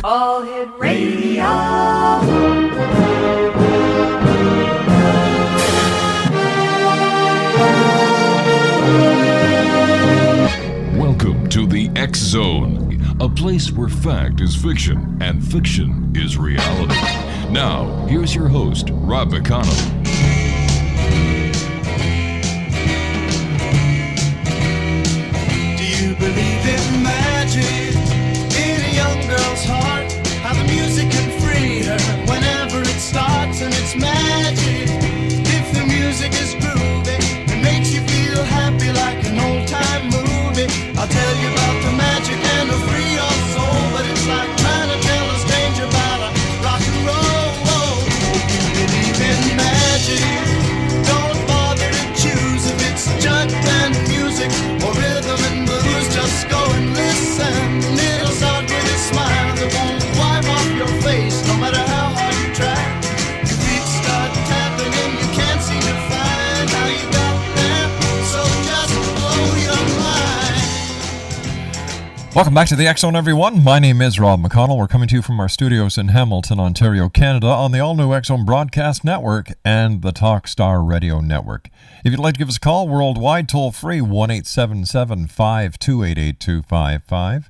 All Hit Radio. Welcome to the X Zone, a place where fact is fiction and fiction is reality. Now, here's your host, Rob McConnell. Do you believe in magic in a young girl's heart? How the music can free her whenever it starts, and it's magic. If the music is groovy and makes you feel happy like an old-time movie, I'll tell you about the magic and it'll free your soul. But it's like trying to tell a stranger about a rock and roll. You believe in magic, don't bother to choose if it's junk and music or rhythm and blues. Just go and listen. It'll start with a smile that won't wipe off your face, no matter how hard you try. Your feet start tapping and you can't seem to find how you got there. So just blow your mind. Welcome back to the X Zone, everyone. My name is Rob McConnell. We're coming to you from our studios in Hamilton, Ontario, Canada, on the all-new X Zone Broadcast Network and the Talkstar Radio Network. If you'd like to give us a call worldwide, toll-free, 1-877-528-8255.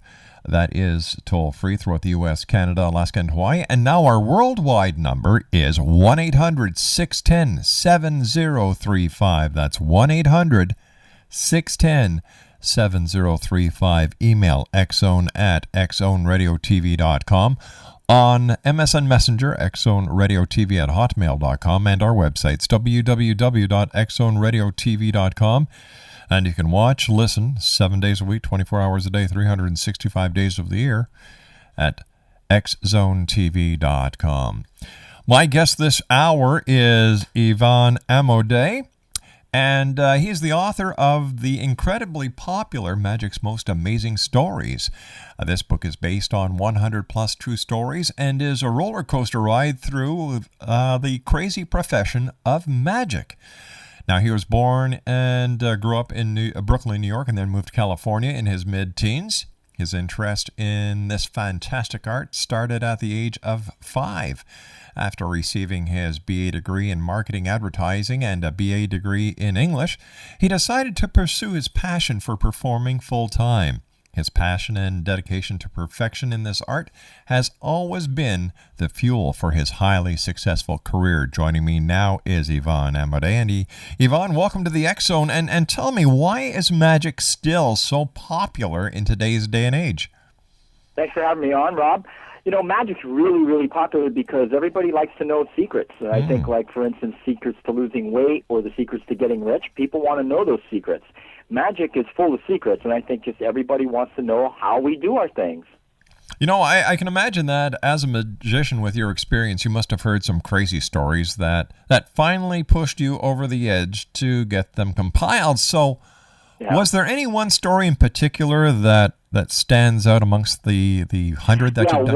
That is toll-free throughout the U.S., Canada, Alaska, and Hawaii. And now our worldwide number is 1-800-610-7035. That's 1-800-610-7035. Email xzone@xzoneradiotv.com. On MSN Messenger, xzoneradiotv@hotmail.com. And our websites, www.xzoneradiotv.com. And you can watch, listen, 7 days a week, 24 hours a day, 365 days of the year at xzonetv.com. My guest this hour is Ivan Amodai, and he's the author of the incredibly popular Magic's Most Amazing Stories. This book is based on 100-plus true stories and is a roller coaster ride through the crazy profession of magic. Now, he was born and grew up in Brooklyn, New York, and then moved to California in his mid-teens. His interest in this fantastic art started at the age of 5. After receiving his BA degree in marketing advertising and a BA degree in English, he decided to pursue his passion for performing full-time. His passion and dedication to perfection in this art has always been the fuel for his highly successful career. Joining me now is Ivan Amodai. And Ivan, welcome to the X Zone. And tell me, why is magic still so popular in today's day and age? Thanks for having me on, Rob. You know, magic's really, really popular because everybody likes to know secrets. I think, like, for instance, secrets to losing weight or the secrets to getting rich. People want to know those secrets. Magic is full of secrets, and I think just everybody wants to know how we do our things. You know, I can imagine that as a magician with your experience, you must have heard some crazy stories that finally pushed you over the edge to get them compiled. So was there any one story in particular that stands out amongst the 100 that you've done?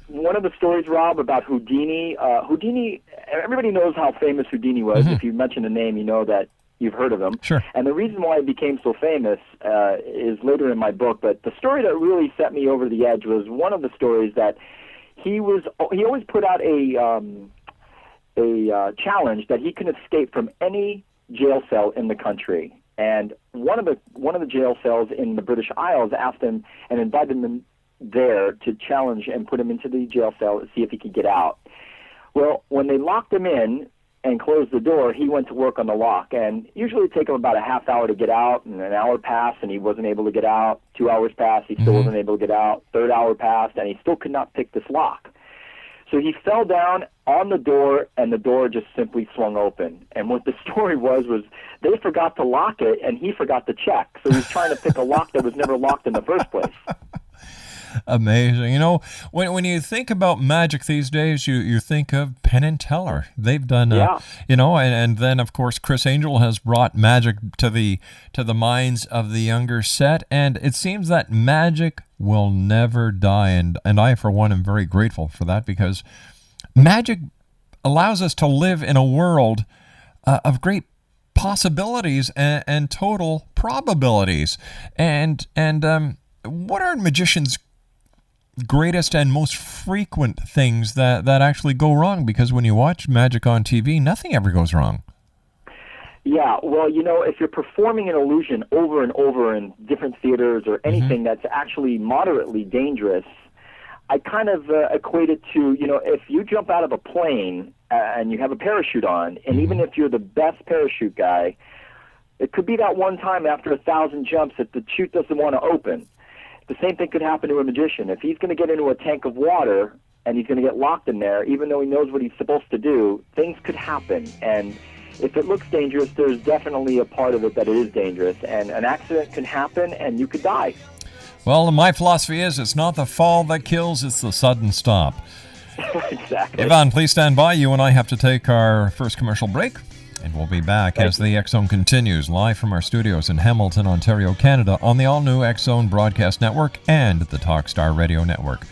One of the stories, Rob, about Houdini. Houdini, everybody knows how famous Houdini was. If you mention the name, you know that you've heard of him. Sure. And the reason why he became so famous is later in my book. But the story that really set me over the edge was one of the stories that he always put out a challenge that he can escape from any jail cell in the country. And one of the jail cells in the British Isles asked him and invited him there to challenge and put him into the jail cell to see if he could get out. Well, when they locked him in and closed the door, he went to work on the lock. And usually it would take him about a half hour to get out, and an hour passed and he wasn't able to get out. 2 hours passed, he still wasn't able to get out. Third hour passed, and he still could not pick this lock. So he fell down on the door, and the door just simply swung open. And what the story was they forgot to lock it, and he forgot to check. So he was trying to pick a lock that was never locked in the first place. Amazing. You know, when you think about magic these days, you think of Penn and Teller. They've done, you know, and then of course Chris Angel has brought magic to the minds of the younger set, and it seems that magic will never die. And I, for one, am very grateful for that, because magic allows us to live in a world of great possibilities and total probabilities, and what are magicians' greatest and most frequent things that actually go wrong? Because when you watch magic on TV, nothing ever goes wrong. Yeah, well, if you're performing an illusion over and over in different theaters or anything that's actually moderately dangerous, I kind of equate it to, if you jump out of a plane and you have a parachute on, and even if you're the best parachute guy, it could be that one time after 1,000 jumps that the chute doesn't want to open. The same thing could happen to a magician. If he's going to get into a tank of water and he's going to get locked in there, even though he knows what he's supposed to do, things could happen. And if it looks dangerous, there's definitely a part of it that it is dangerous. And an accident can happen and you could die. Well, my philosophy is it's not the fall that kills, it's the sudden stop. Exactly. Ivan, please stand by. You and I have to take our first commercial break, and we'll be back as the X Zone continues live from our studios in Hamilton, Ontario, Canada, on the all-new X Zone Broadcast Network and the Talkstar Radio Network.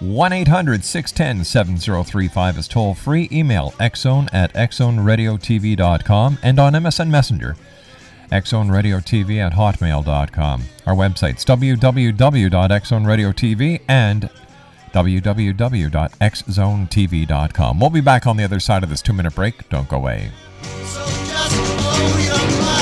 1-800-610-7035 is toll-free. Email xzone@xzoneradiotv.com and on MSN Messenger, xzoneradiotv@hotmail.com. Our websites, www.xzoneradiotv and www.xzonetv.com. We'll be back on the other side of this 2-minute break. Don't go away. So just blow your mind.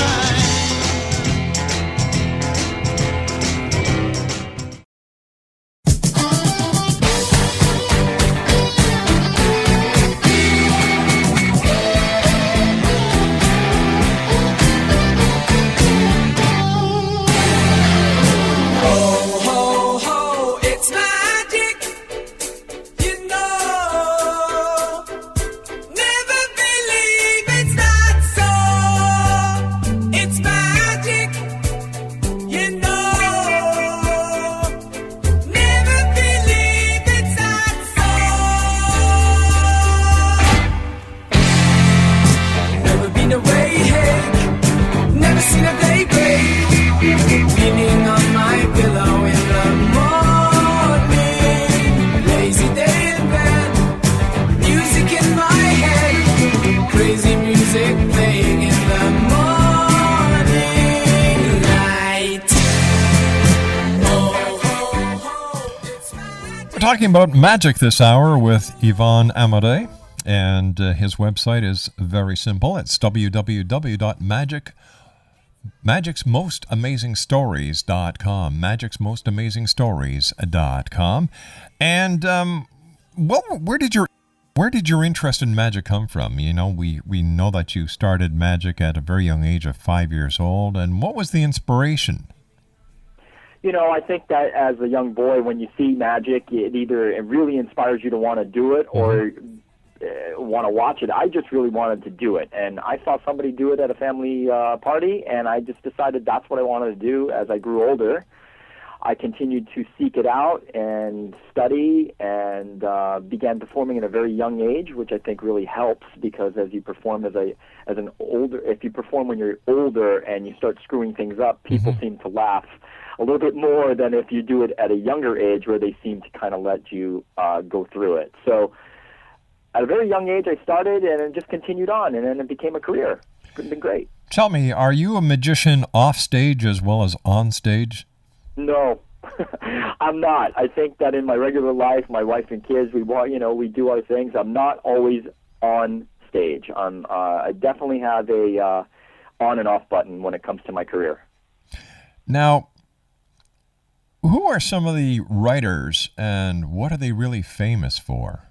Talking about magic this hour with Ivan Amodai, and his website is very simple. It's www.magicsmostamazingstories.com, magicsmostamazingstories.com. And where did your interest in magic come from? We know that you started magic at a very young age of 5 years old, and what was the inspiration? I think that as a young boy, when you see magic, it really inspires you to want to do it or want to watch it. I just really wanted to do it, and I saw somebody do it at a family party, and I just decided that's what I wanted to do. As I grew older, I continued to seek it out and study, and began performing at a very young age, which I think really helps, because as you perform if you perform when you're older and you start screwing things up, people seem to laugh a little bit more than if you do it at a younger age, where they seem to kind of let you go through it. So at a very young age, I started, and it just continued on, and then it became a career. It's been great. Tell me, are you a magician off stage as well as on stage? No, I'm not. I think that in my regular life, my wife and kids, we do our things. I'm not always on stage. I definitely have a on and off button when it comes to my career. Now, who are some of the writers, and what are they really famous for?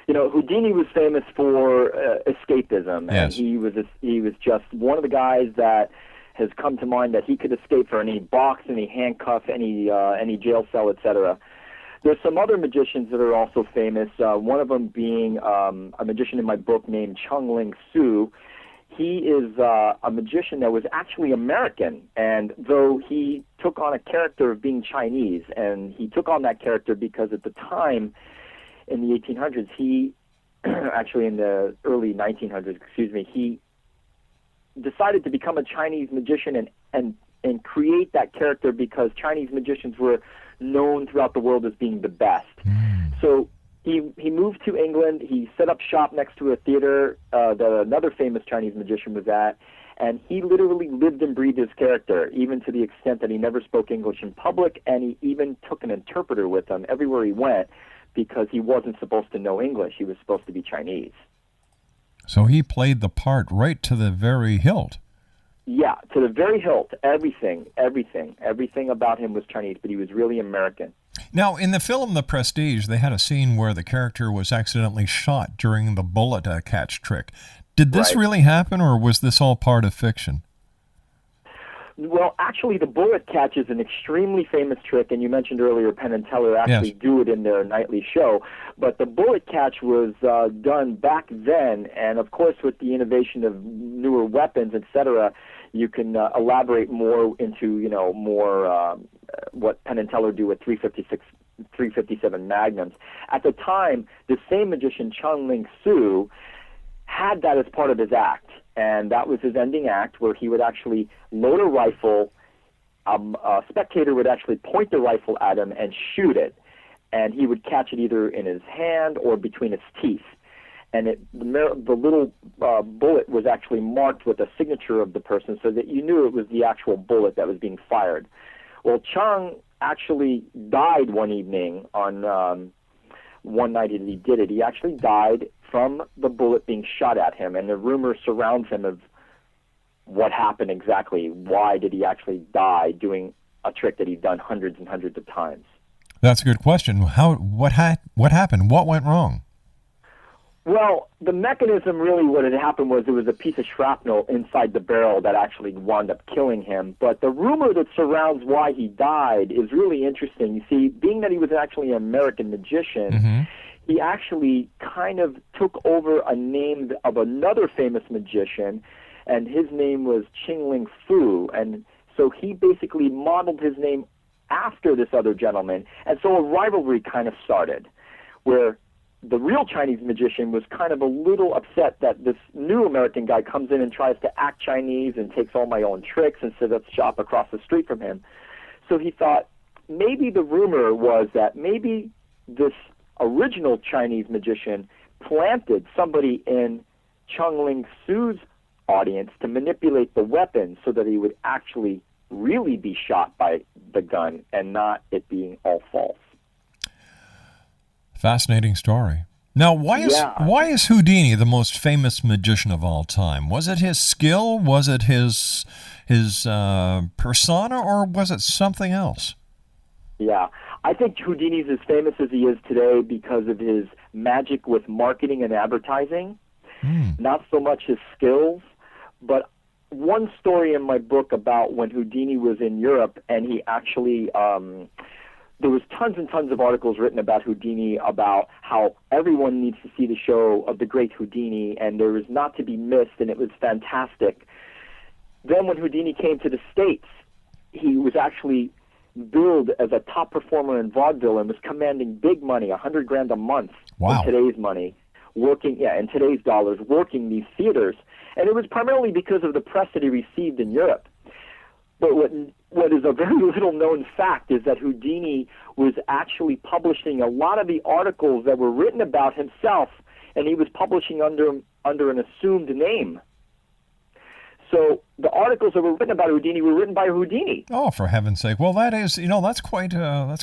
Houdini was famous for escapism, yes. And he was just one of the guys that has come to mind that he could escape for any box, any handcuff, any jail cell, etc. There's some other magicians that are also famous. One of them being a magician in my book named Chung Ling Soo. He is a magician that was actually American, and though he took on a character of being Chinese, and he took on that character because at the time, in the 1800s, actually in the early 1900s, he decided to become a Chinese magician and create that character, because Chinese magicians were known throughout the world as being the best. So he moved to England. He set up shop next to a theater that another famous Chinese magician was at, And he literally lived and breathed his character, even to the extent that he never spoke English in public, and he even took an interpreter with him everywhere he went because he wasn't supposed to know English. He was supposed to be Chinese. So he played the part right to the very hilt. Yeah, to the very hilt. Everything about him was Chinese, but he was really American. Now, in the film The Prestige, they had a scene where the character was accidentally shot during the bullet catch trick. Did this Right. really happen, or was this all part of fiction? Well, actually, the bullet catch is an extremely famous trick, and you mentioned earlier Penn and Teller actually do it in their nightly show. But the bullet catch was done back then, and of course, with the innovation of newer weapons, etc., you can elaborate more into more what Penn and Teller do with 357 Magnums. At the time, the same magician Chung Ling Soo had that as part of his act, and that was his ending act, where he would actually load a rifle. A spectator would actually point the rifle at him and shoot it, and he would catch it either in his hand or between his teeth. And the little bullet was actually marked with a signature of the person, so that you knew it was the actual bullet that was being fired. Well, Chung actually died one evening on one night that he did it. He actually died from the bullet being shot at him, and the rumor surrounds him of what happened exactly. Why did he actually die doing a trick that he'd done hundreds and hundreds of times? That's a good question. What happened? What went wrong? Well, the mechanism really, what had happened was there was a piece of shrapnel inside the barrel that actually wound up killing him. But the rumor that surrounds why he died is really interesting. You see, being that he was actually an American magician, he actually kind of took over a name of another famous magician, and his name was Ching Ling Fu. And so he basically modeled his name after this other gentleman. And so a rivalry kind of started, where the real Chinese magician was kind of a little upset that this new American guy comes in and tries to act Chinese and takes all my own tricks and sets up shop across the street from him. So he thought maybe the rumor was that maybe this original Chinese magician planted somebody in Chung Ling Soo's audience to manipulate the weapon so that he would actually really be shot by the gun and not it being all false. Fascinating story. Now, why is Houdini the most famous magician of all time? Was it his skill? Was it his persona, or was it something else? Yeah, I think Houdini's as famous as he is today because of his magic with marketing and advertising, not so much his skills. But one story in my book about when Houdini was in Europe, and he actually there was tons and tons of articles written about Houdini, about how everyone needs to see the show of the great Houdini, and there was not to be missed, and it was fantastic. Then when Houdini came to the States, he was actually billed as a top performer in vaudeville and was commanding big money, $100,000 a month in today's money, in today's dollars, working these theaters. And it was primarily because of the press that he received in Europe. But what is a very little known fact is that Houdini was actually publishing a lot of the articles that were written about himself, and he was publishing under an assumed name. So the articles that were written about Houdini were written by Houdini. Oh, for heaven's sake! Well, that's quite a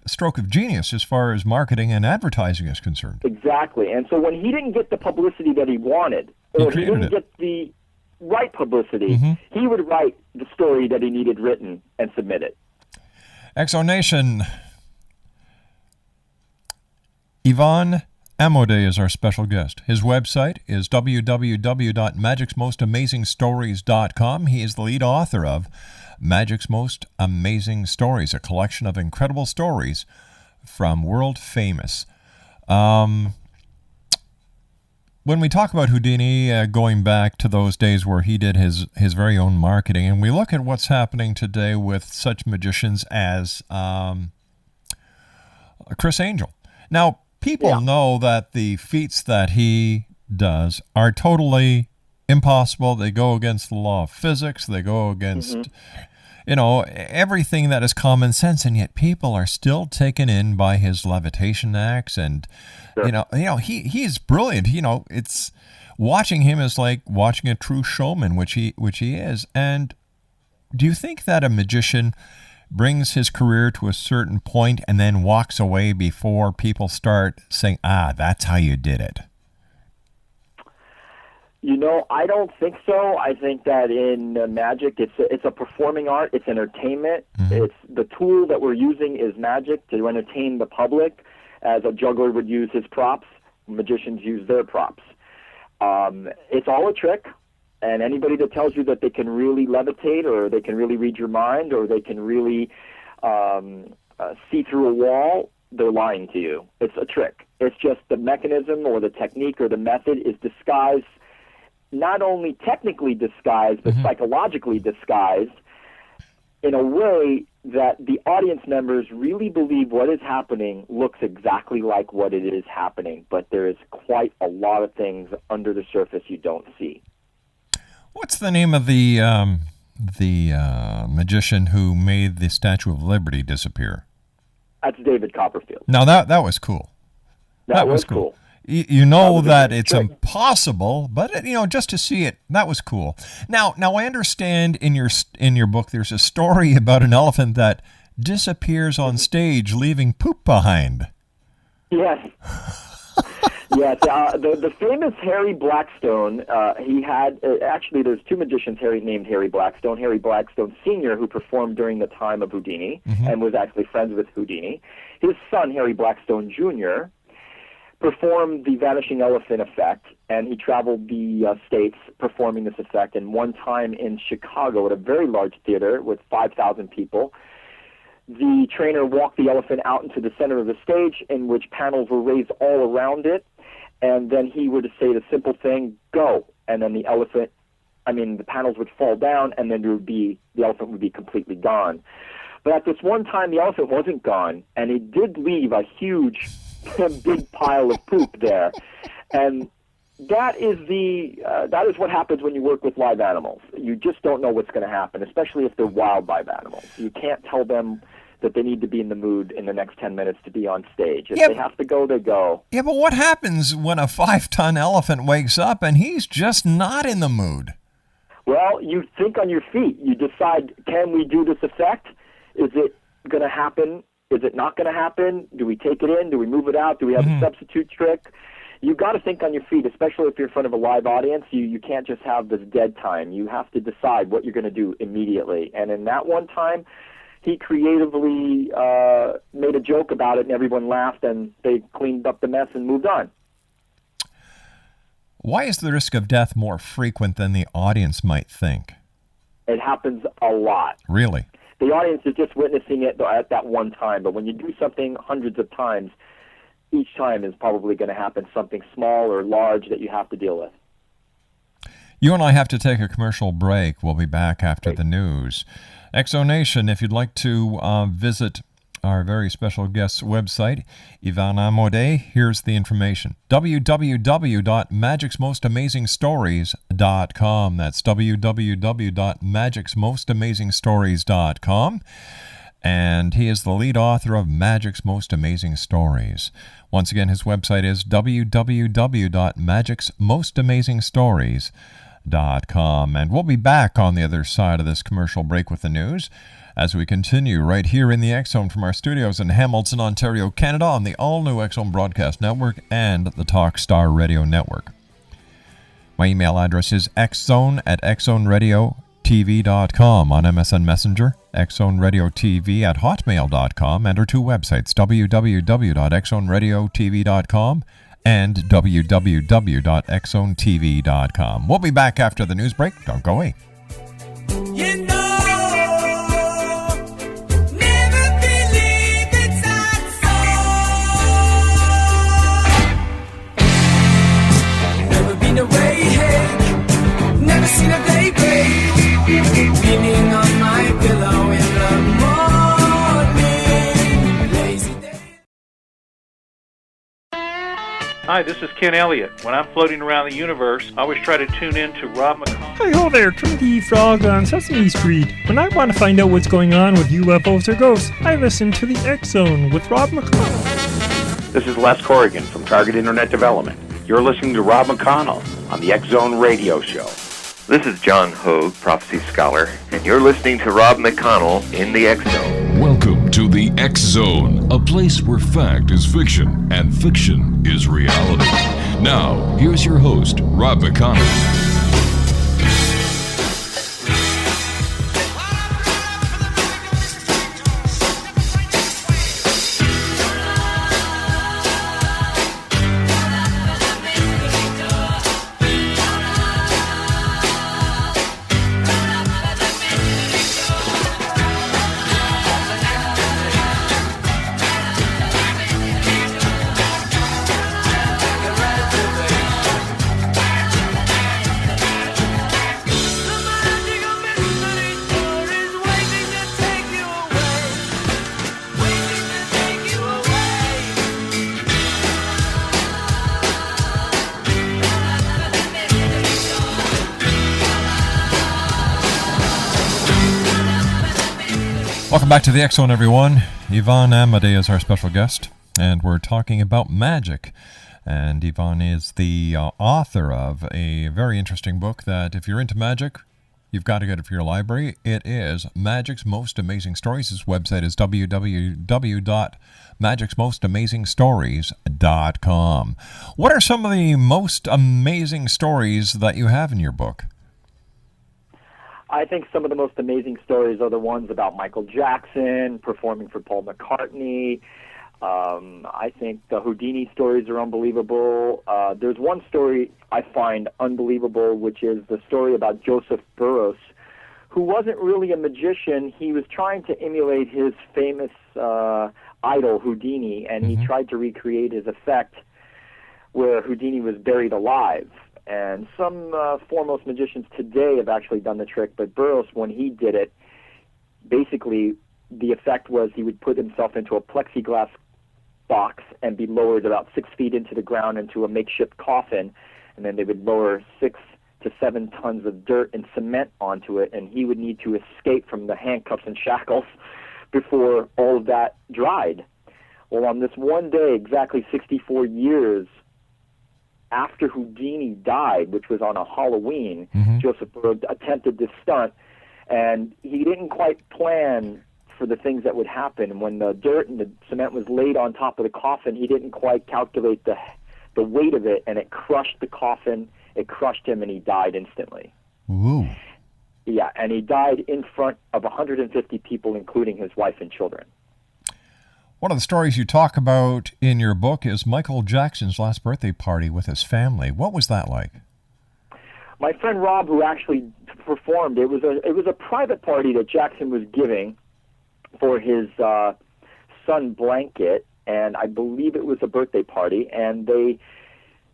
stroke of genius as far as marketing and advertising is concerned. Exactly. And so when he didn't get the publicity that he wanted, or he didn't get the right publicity, he would write the story that he needed written and submit it. Exonation. Ivan Amodai is our special guest. His website is www.magicsmostamazingstories.com. He is the lead author of Magic's Most Amazing Stories, a collection of incredible stories from world famous. When we talk about Houdini, going back to those days where he did his very own marketing, and we look at what's happening today with such magicians as Chris Angel. Now, people know that the feats that he does are totally impossible. They go against the law of physics. They go against everything that is common sense, and yet people are still taken in by his levitation acts. And Sure. he's brilliant. It's watching him is like watching a true showman, which he is. And do you think that a magician brings his career to a certain point and then walks away before people start saying, that's how you did it? I don't think so. I think that in magic, it's a performing art. It's entertainment. Mm-hmm. It's the tool that we're using is magic to entertain the public, as a juggler would use his props. Magicians use their props. It's all a trick, and anybody that tells you that they can really levitate, or they can really read your mind, or they can really see through a wall, they're lying to you. It's a trick. It's just the mechanism or the technique or the method is disguised, not only technically disguised, but psychologically disguised in a way that the audience members really believe what is happening looks exactly like what it is happening, but there is quite a lot of things under the surface you don't see. What's the name of the magician who made the Statue of Liberty disappear? That's David Copperfield. Now that was cool. That was cool. That it's impossible, but just to see it, that was cool. Now I understand in your book there's a story about an elephant that disappears on stage, leaving poop behind. Yes. Yes. The famous Harry Blackstone. He had actually. There's two magicians named Harry Blackstone. Harry Blackstone Sr., who performed during the time of Houdini and was actually friends with Houdini. His son Harry Blackstone Jr. performed the vanishing elephant effect, and he traveled the states performing this effect. And one time in Chicago at a very large theater with 5,000 people, the trainer walked the elephant out into the center of the stage, in which panels were raised all around it, and then he would say the simple thing, "Go," and then the panels would fall down, and then the elephant would be completely gone. But at this one time, the elephant wasn't gone, and he did leave a huge big pile of poop there. And that is what happens when you work with live animals. You just don't know what's going to happen, especially if they're wild live animals. You can't tell them that they need to be in the mood in the next 10 minutes to be on stage. If they have to go, they go. Yeah, but what happens when a 5-ton elephant wakes up and he's just not in the mood? Well, you think on your feet. You decide, can we do this effect? Is it going to happen? Is it not going to happen? Do we take it in? Do we move it out? Do we have a substitute trick? You've got to think on your feet, especially if you're in front of a live audience. You can't just have this dead time. You have to decide what you're going to do immediately. And in that one time, he creatively made a joke about it, and everyone laughed, and they cleaned up the mess and moved on. Why is the risk of death more frequent than the audience might think? It happens a lot. Really? The audience is just witnessing it at that one time, but when you do something hundreds of times, each time is probably going to happen something small or large that you have to deal with. You and I have to take a commercial break. We'll be back after the news. Exonation, if you'd like to visit our very special guest's website, Ivan Amodai, here's the information. www.magicsmostamazingstories.com. That's www.magicsmostamazingstories.com. And he is the lead author of Magic's Most Amazing Stories. Once again, his website is www.magicsmostamazingstories.com. And we'll be back on the other side of this commercial break with the news as we continue right here in the X Zone from our studios in Hamilton, Ontario, Canada, on the all-new X Zone Broadcast Network and the Talkstar Radio Network. My email address is xzone@xzoneradiotv.com, on MSN Messenger, xzoneradiotv@hotmail.com, and our two websites, www.xzoneradiotv.com and www.xzonetv.com. We'll be back after the news break. Don't go away. You know, never believe it's not so. Never been away, hey, never seen a day break. Leaning on my pillow in the morning, lazy day. Hi, this is Ken Elliott. When I'm floating around the universe, I always try to tune in to Rob McConnell. Hi ho there, Trinity Frog on Sesame Street. When I want to find out what's going on with UFOs or ghosts, I listen to the X Zone with Rob McConnell. This is Les Corrigan from Target Internet Development. You're listening to Rob McConnell on the X Zone Radio Show. This is John Hogue, Prophecy Scholar, and you're listening to Rob McConnell in the X Zone. Welcome to the X Zone, a place where fact is fiction and fiction is reality. Now, here's your host, Rob McConnell. Welcome back to the X Zone, everyone. Ivan Amodai is our special guest, and we're talking about magic. And Ivan is the author of a very interesting book that, if you're into magic, you've got to get it for your library. It is Magic's Most Amazing Stories. His website is www.magicsmostamazingstories.com. What are some of the most amazing stories that you have in your book? I think some of the most amazing stories are the ones about Michael Jackson performing for Paul McCartney. I think the Houdini stories are unbelievable. There's one story I find unbelievable, which is the story about Joseph Burroughs, who wasn't really a magician. He was trying to emulate his famous idol, Houdini, and he tried to recreate his effect where Houdini was buried alive. And some foremost magicians today have actually done the trick, but Burroughs, when he did it, basically the effect was he would put himself into a plexiglass box and be lowered about 6 feet into the ground into a makeshift coffin, and then they would lower 6 to 7 tons of dirt and cement onto it, and he would need to escape from the handcuffs and shackles before all of that dried. Well, on this one day, exactly 64 years after Houdini died, which was on a Halloween, Joseph Burroughs attempted this stunt, and he didn't quite plan for the things that would happen. When the dirt and the cement was laid on top of the coffin, he didn't quite calculate the weight of it, and it crushed the coffin, it crushed him, and he died instantly. Ooh. Yeah, and he died in front of 150 people, including his wife and children. One of the stories you talk about in your book is Michael Jackson's last birthday party with his family. What was that like? My friend Rob, who actually performed, it was a private party that Jackson was giving for his son Blanket, and I believe it was a birthday party. And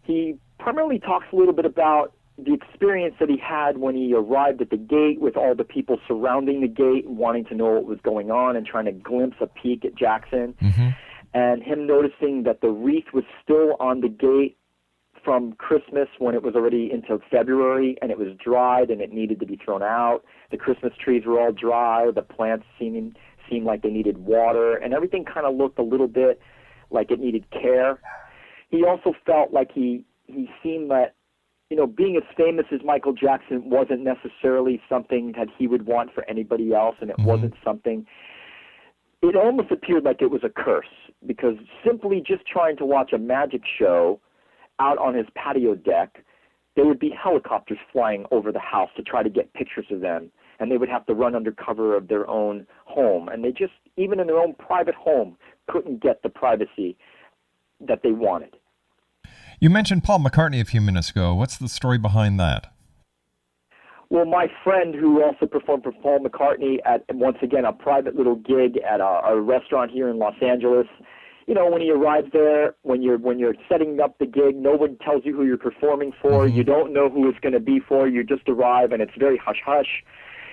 he primarily talks a little bit about the experience that he had when he arrived at the gate with all the people surrounding the gate and wanting to know what was going on and trying to glimpse a peek at Jackson, and him noticing that the wreath was still on the gate from Christmas when it was already into February, and it was dried and it needed to be thrown out. The Christmas trees were all dry, the plants seemed like they needed water, and everything kind of looked a little bit like it needed care. He also felt like he seemed that, you know, being as famous as Michael Jackson wasn't necessarily something that he would want for anybody else, and it wasn't something, it almost appeared like it was a curse, because simply just trying to watch a magic show out on his patio deck, there would be helicopters flying over the house to try to get pictures of them, and they would have to run under cover of their own home, and they just, even in their own private home, couldn't get the privacy that they wanted. You mentioned Paul McCartney a few minutes ago. What's the story behind that? Well, my friend who also performed for Paul McCartney at, once again, a private little gig at a restaurant here in Los Angeles, you know, when he arrives there, when you're setting up the gig, no one tells you who you're performing for. You don't know who it's going to be for. You just arrive, and it's very hush-hush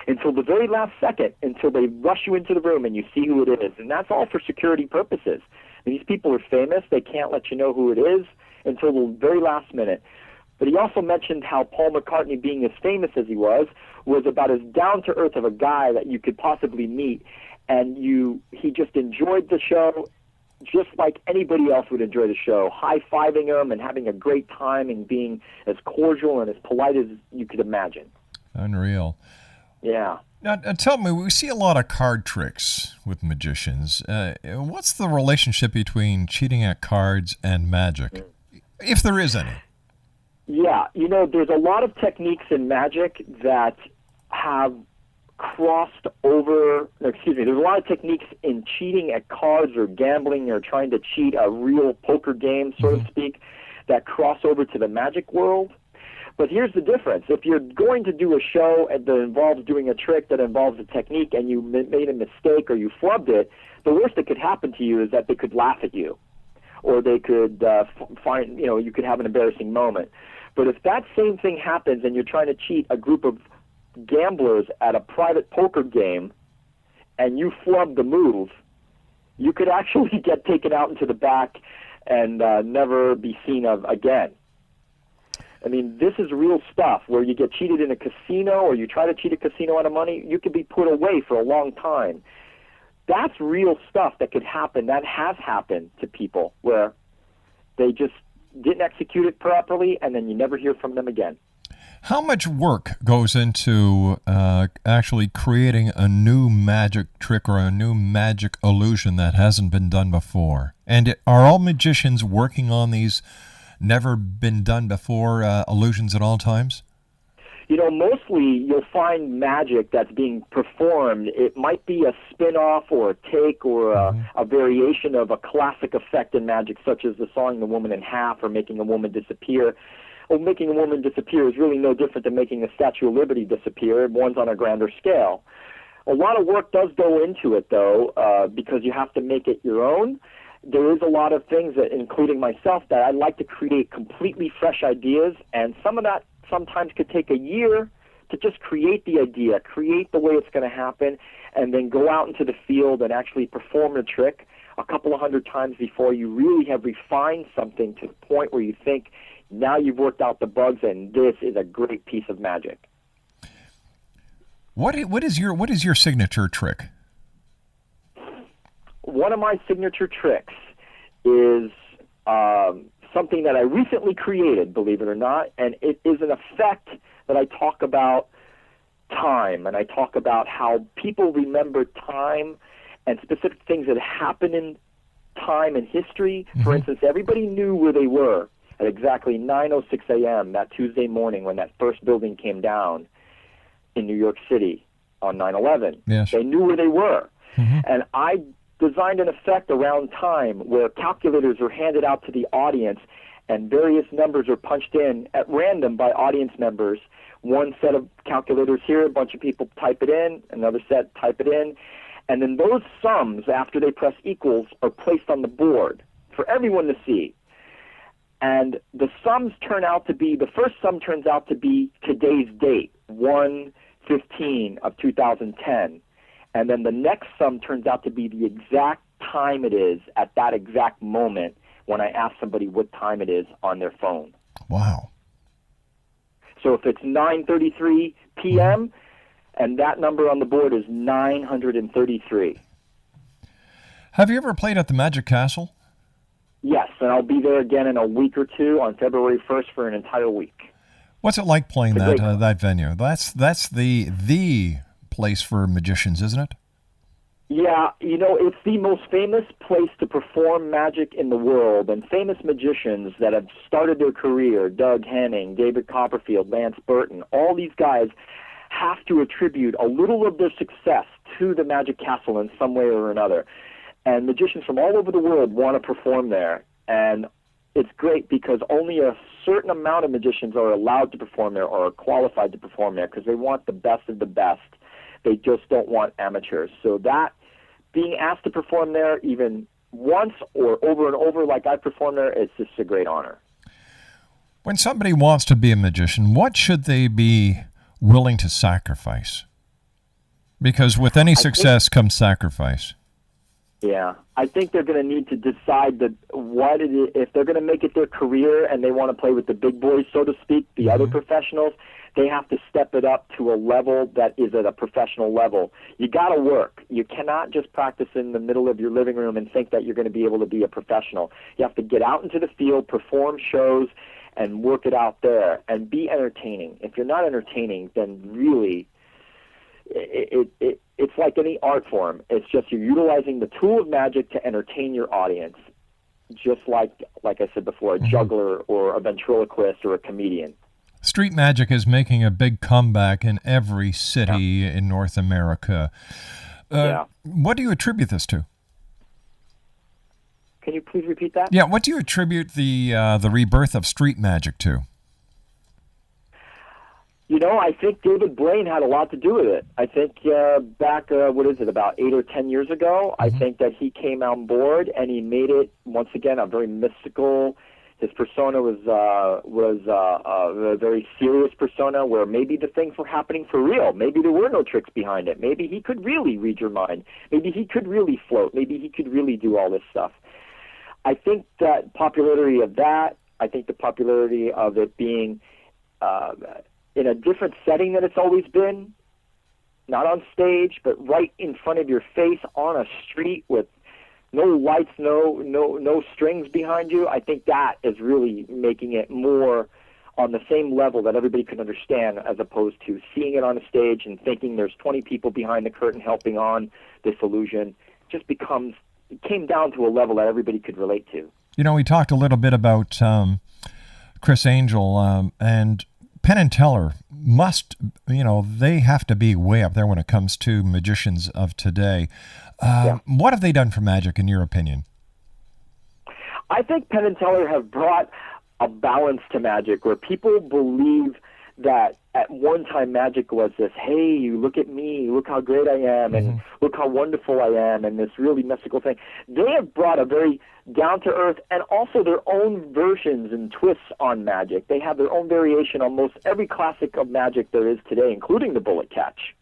until the very last second, until they rush you into the room and you see who it is. And that's all for security purposes. These people are famous. They can't let you know who it is. until the very last minute. But he also mentioned how Paul McCartney, being as famous as he was about as down-to-earth of a guy that you could possibly meet, and he just enjoyed the show just like anybody else would enjoy the show, high-fiving him and having a great time and being as cordial and as polite as you could imagine. Unreal. Yeah. Now, tell me, we see a lot of card tricks with magicians. What's the relationship between cheating at cards and magic, if there is any? Yeah, there's a lot of techniques in magic that have crossed over, there's a lot of techniques in cheating at cards or gambling or trying to cheat a real poker game, so to speak, that cross over to the magic world. But here's the difference. If you're going to do a show that involves doing a trick that involves a technique and you made a mistake or you flubbed it, the worst that could happen to you is that they could laugh at you, or they could you could have an embarrassing moment. But if that same thing happens and you're trying to cheat a group of gamblers at a private poker game and you flub the move, you could actually get taken out into the back and never be seen of again. I mean, this is real stuff. Where you get cheated in a casino or you try to cheat a casino out of money, you could be put away for a long time. That's real stuff that could happen. That has happened to people where they just didn't execute it properly and then you never hear from them again. How much work goes into actually creating a new magic trick or a new magic illusion that hasn't been done before? And are all magicians working on these never been done before illusions at all times? Mostly you'll find magic that's being performed. It might be a spin-off or a take or a variation of a classic effect in magic, such as the sawing the woman in half or making a woman disappear. Well, making a woman disappear is really no different than making the Statue of Liberty disappear. One's on a grander scale. A lot of work does go into it, though, because you have to make it your own. There is a lot of things, that, including myself, that I like to create completely fresh ideas, and some of that sometimes could take a year to just create the idea, create the way it's going to happen, and then go out into the field and actually perform the trick a couple of hundred times before you really have refined something to the point where you think, now you've worked out the bugs and this is a great piece of magic. What is your signature trick? One of my signature tricks is something that I recently created, believe it or not, and it is an effect that I talk about time, and I talk about how people remember time and specific things that happen in time and history. For instance, everybody knew where they were at exactly 9:06 a.m. that Tuesday morning when that first building came down in New York City on 9/11. Yes. They knew where they were. And I designed an effect around time where calculators are handed out to the audience and various numbers are punched in at random by audience members. One set of calculators here, a bunch of people type it in, another set type it in, and then those sums, after they press equals, are placed on the board for everyone to see. And the sums turn out to be, the first sum turns out to be today's date, 1/15 of 2010. And then the next sum turns out to be the exact time it is at that exact moment when I ask somebody what time it is on their phone. Wow. So if it's 9:33 p.m., and that number on the board is 933. Have you ever played at the Magic Castle? Yes, and I'll be there again in a week or two on February 1st for an entire week. What's it like playing that venue? That's the place for magicians, isn't it? Yeah, it's the most famous place to perform magic in the world, and famous magicians that have started their career, Doug Henning, David Copperfield, Lance Burton, all these guys have to attribute a little of their success to the Magic Castle in some way or another. And magicians from all over the world want to perform there, and it's great because only a certain amount of magicians are allowed to perform there or are qualified to perform there because they want the best of the best. They just don't want amateurs. So that being asked to perform there even once or over and over like I performed there, it's just a great honor. When somebody wants to be a magician, what should they be willing to sacrifice? Because with any success comes sacrifice. Yeah, I think they're going to need to decide that what it is, if they're going to make it their career and they want to play with the big boys, so to speak, the other professionals, they have to step it up to a level that is at a professional level. You got to work. You cannot just practice in the middle of your living room and think that you're going to be able to be a professional. You have to get out into the field, perform shows, and work it out there, and be entertaining. If you're not entertaining, then really it's like any art form. It's just you're utilizing the tool of magic to entertain your audience, just like I said before, a juggler or a ventriloquist or a comedian. Street magic is making a big comeback in every city in North America. What do you attribute this to? Can you please repeat that? Yeah, what do you attribute the rebirth of street magic to? You know, I think David Blaine had a lot to do with it. I think back, about 8 or 10 years ago, I think that he came on board and he made it, once again, a very mystical. His persona was a very serious persona where maybe the things were happening for real. Maybe there were no tricks behind it. Maybe he could really read your mind. Maybe he could really float. Maybe he could really do all this stuff. I think that popularity of that, I think the popularity of it being in a different setting than it's always been, not on stage, but right in front of your face on a street with no lights, no strings behind you. I think that is really making it more on the same level that everybody can understand, as opposed to seeing it on a stage and thinking there's 20 people behind the curtain helping on this illusion. It came down to a level that everybody could relate to. You know, we talked a little bit about Chris Angel and Penn and Teller they have to be way up there when it comes to magicians of today. What have they done for magic, in your opinion? I think Penn and Teller have brought a balance to magic where people believe that at one time magic was this, hey, you look at me, look how great I am, and look how wonderful I am, and this really mystical thing. They have brought a very down-to-earth and also their own versions and twists on magic. They have their own variation on most every classic of magic there is today, including the bullet catch.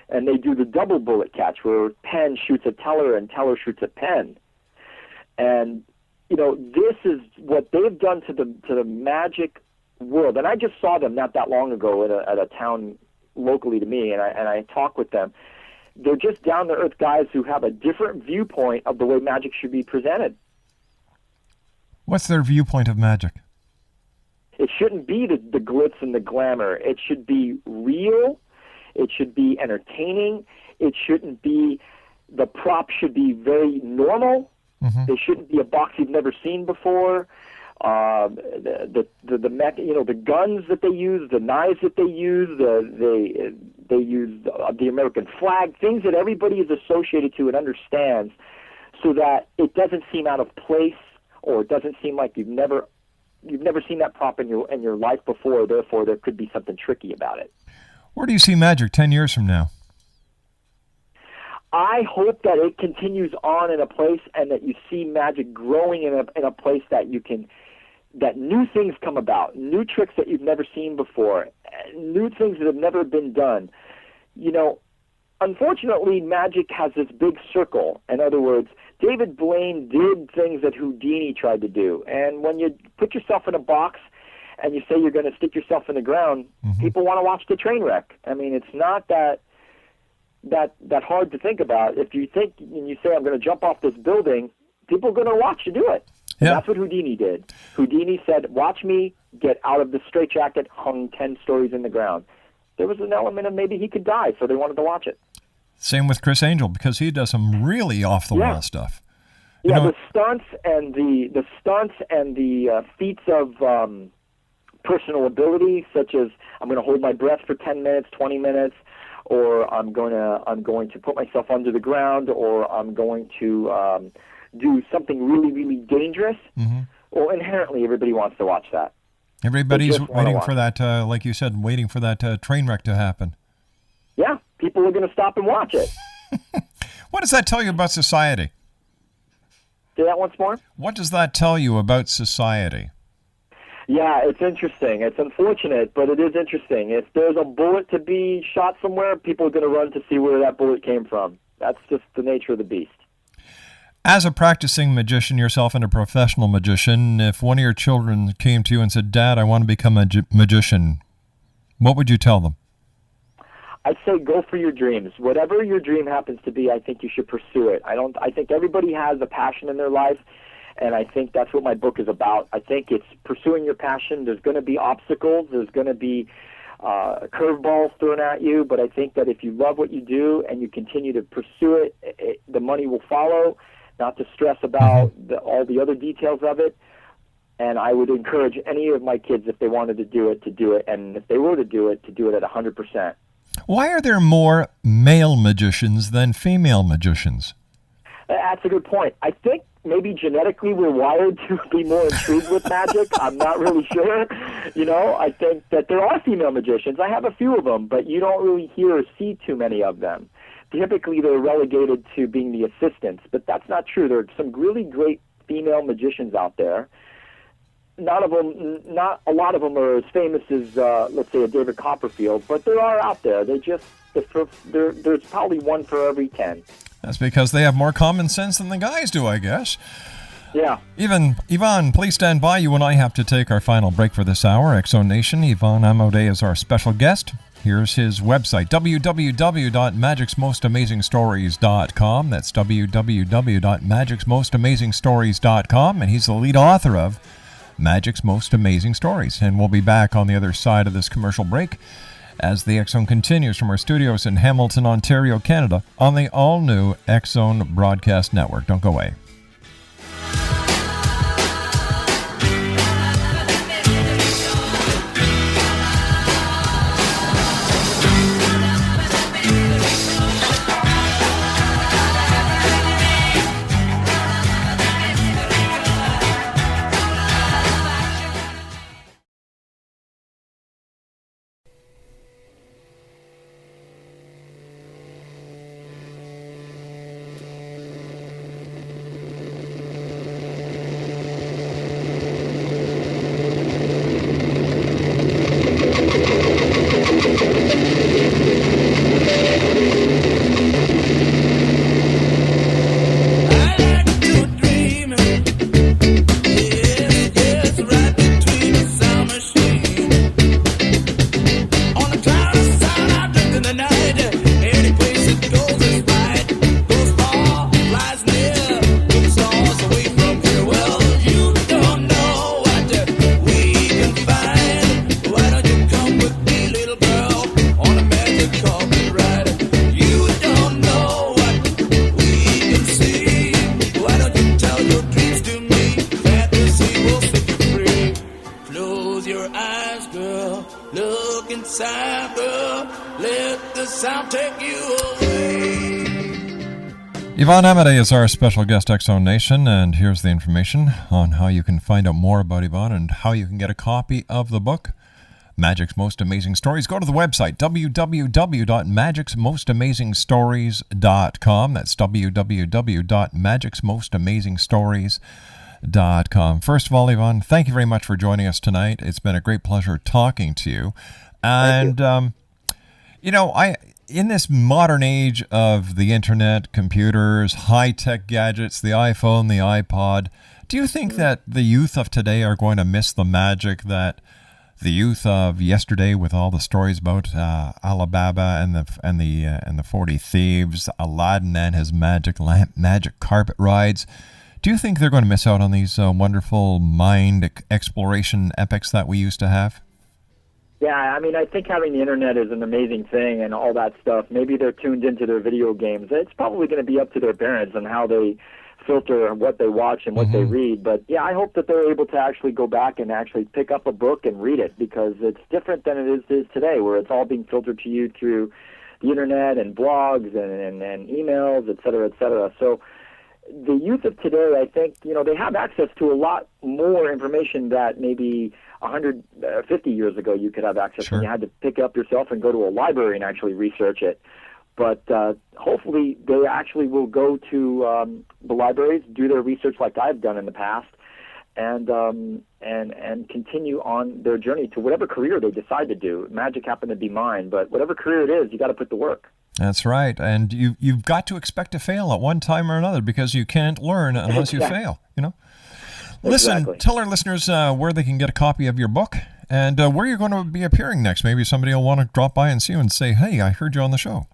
And they do the double bullet catch where Penn shoots at Teller and Teller shoots at Penn. And, you know, this is what they've done to the magic world. And I just saw them not that long ago at a town locally to me, and I talked with them. They're just down-to-earth guys who have a different viewpoint of the way magic should be presented. What's their viewpoint of magic? It shouldn't be the glitz and the glamour. It should be real. It should be entertaining. It shouldn't be, the props should be very normal. They shouldn't be a box you've never seen before. The guns that they use, the knives that they use, they use the American flag, things that everybody is associated to and understands, so that it doesn't seem out of place, or it doesn't seem like you've never seen that prop in your life before. Therefore, there could be something tricky about it. Where do you see magic 10 years from now? I hope that it continues on in a place, and that you see magic growing in a place that that new things come about, new tricks that you've never seen before, new things that have never been done. You know, unfortunately, magic has this big circle. In other words, David Blaine did things that Houdini tried to do. And when you put yourself in a box and you say you're going to stick yourself in the ground, people want to watch the train wreck. I mean, it's not that hard to think about. If you think and you say, I'm going to jump off this building, people are going to watch you do it. Yeah. That's what Houdini did. Houdini said, watch me get out of the straitjacket, hung 10 stories in the ground. There was an element of maybe he could die, so they wanted to watch it. Same with Chris Angel, because he does some really off-the-wall stuff. The stunts and the feats of personal ability, such as I'm going to hold my breath for 10 minutes, 20 minutes, or I'm going to put myself under the ground, or I'm going to do something really, really dangerous. Well, inherently, everybody wants to watch that. Everybody's waiting for that, like you said, waiting for that train wreck to happen. Yeah, people are going to stop and watch it. What does that tell you about society? Say that once more? What does that tell you about society? Yeah, it's interesting. It's unfortunate, but it is interesting. If there's a bullet to be shot somewhere, people are going to run to see where that bullet came from. That's just the nature of the beast. As a practicing magician yourself and a professional magician, if one of your children came to you and said, Dad, I want to become a magician, what would you tell them? I'd say go for your dreams. Whatever your dream happens to be, I think you should pursue it. I think everybody has a passion in their life, and I think that's what my book is about. I think it's pursuing your passion. There's going to be obstacles. There's going to be curveballs thrown at you, but I think that if you love what you do and you continue to pursue it, the money will follow. Not to stress about all the other details of it. And I would encourage any of my kids, if they wanted to do it, and if they were to do it at 100%. Why are there more male magicians than female magicians? That's a good point. I think maybe genetically we're wired to be more intrigued with magic. I'm not really sure. I think that there are female magicians. I have a few of them, but you don't really hear or see too many of them. Typically, they're relegated to being the assistants, but that's not true. There are some really great female magicians out there. Not a lot of them are as famous as, let's say, a David Copperfield, but there are out there. There's probably one for every 10. That's because they have more common sense than the guys do, I guess. Yeah. Ivan, please stand by. You and I have to take our final break for this hour. X-Zone Nation, Ivan Amodai is our special guest. Here's his website, www.magicsmostamazingstories.com. That's www.magicsmostamazingstories.com. And he's the lead author of Magic's Most Amazing Stories. And we'll be back on the other side of this commercial break as the X-Zone continues from our studios in Hamilton, Ontario, Canada, on the all-new X-Zone Broadcast Network. Don't go away. Ivan Amodai is our special guest, X-Zone Nation, and here's the information on how you can find out more about Ivan and how you can get a copy of the book, Magic's Most Amazing Stories. Go to the website, www.magicsmostamazingstories.com. That's www.magicsmostamazingstories.com. First of all, Ivan, thank you very much for joining us tonight. It's been a great pleasure talking to you. And, in this modern age of the internet, computers, high-tech gadgets, the iPhone, the iPod, do you think that the youth of today are going to miss the magic that the youth of yesterday, with all the stories about Alibaba and the 40 thieves, Aladdin and his magic lamp, magic carpet rides? Do you think they're going to miss out on these wonderful mind exploration epics that we used to have? Yeah, I think having the internet is an amazing thing and all that stuff. Maybe they're tuned into their video games. It's probably going to be up to their parents and how they filter what they watch and what they read. But, yeah, I hope that they're able to actually go back and actually pick up a book and read it, because it's different than it is today, where it's all being filtered to you through the internet and blogs and emails, et cetera, et cetera. So the youth of today, I think, they have access to a lot more information that maybe 150 years ago you could have access to. You had to pick it up yourself and go to a library and actually research it. But hopefully they actually will go to the libraries, do their research like I've done in the past, and continue on their journey to whatever career they decide to do. Magic happened to be mine, but whatever career it is, you got to put the work. That's right. And you've got to expect to fail at one time or another, because you can't learn unless you fail, you know? Listen, Exactly. tell our listeners where they can get a copy of your book and where you're going to be appearing next. Maybe somebody will want to drop by and see you and say, hey, I heard you on the show.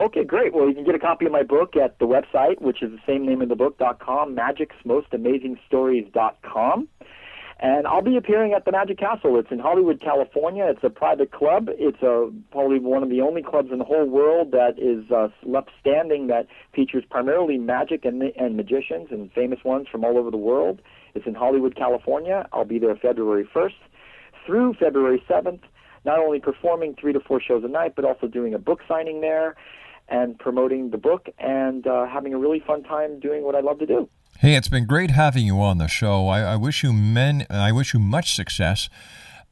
Okay, great. Well, you can get a copy of my book at the website, which is the same name of the book.com, magicsmostamazingstories.com. And I'll be appearing at the Magic Castle. It's in Hollywood, California. It's a private club. It's probably one of the only clubs in the whole world that is left standing that features primarily magic and magicians and famous ones from all over the world. It's in Hollywood, California. I'll be there February 1st through February 7th, not only performing 3 to 4 shows a night, but also doing a book signing there and promoting the book and having a really fun time doing what I love to do. Hey, it's been great having you on the show. I wish you much success.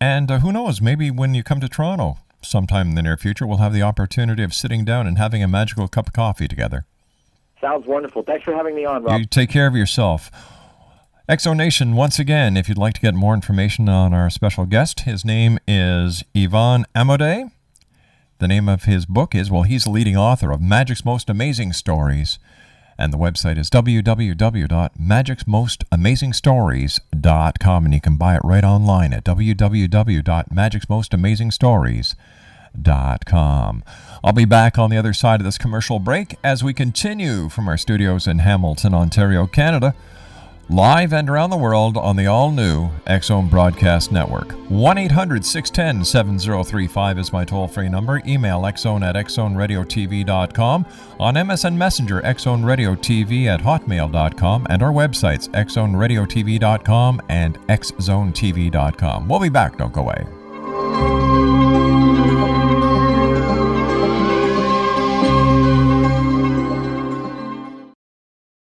And who knows, maybe when you come to Toronto sometime in the near future, we'll have the opportunity of sitting down and having a magical cup of coffee together. Sounds wonderful. Thanks for having me on, Rob. You take care of yourself. Exonation, once again, if you'd like to get more information on our special guest, his name is Ivan Amodai. The name of his book is, well, he's the leading author of Magic's Most Amazing Stories. And the website is www.magicsmostamazingstories.com, and you can buy it right online at www.magicsmostamazingstories.com. I'll be back on the other side of this commercial break as we continue from our studios in Hamilton, Ontario, Canada, live and around the world on the all-new X-Zone Broadcast Network. 1-800-610-7035 is my toll-free number. Email xzone@xzoneradiotv.com. On MSN Messenger, xzoneradiotv@hotmail.com. And our websites, xzoneradiotv.com and xzonetv.com. We'll be back. Don't go away.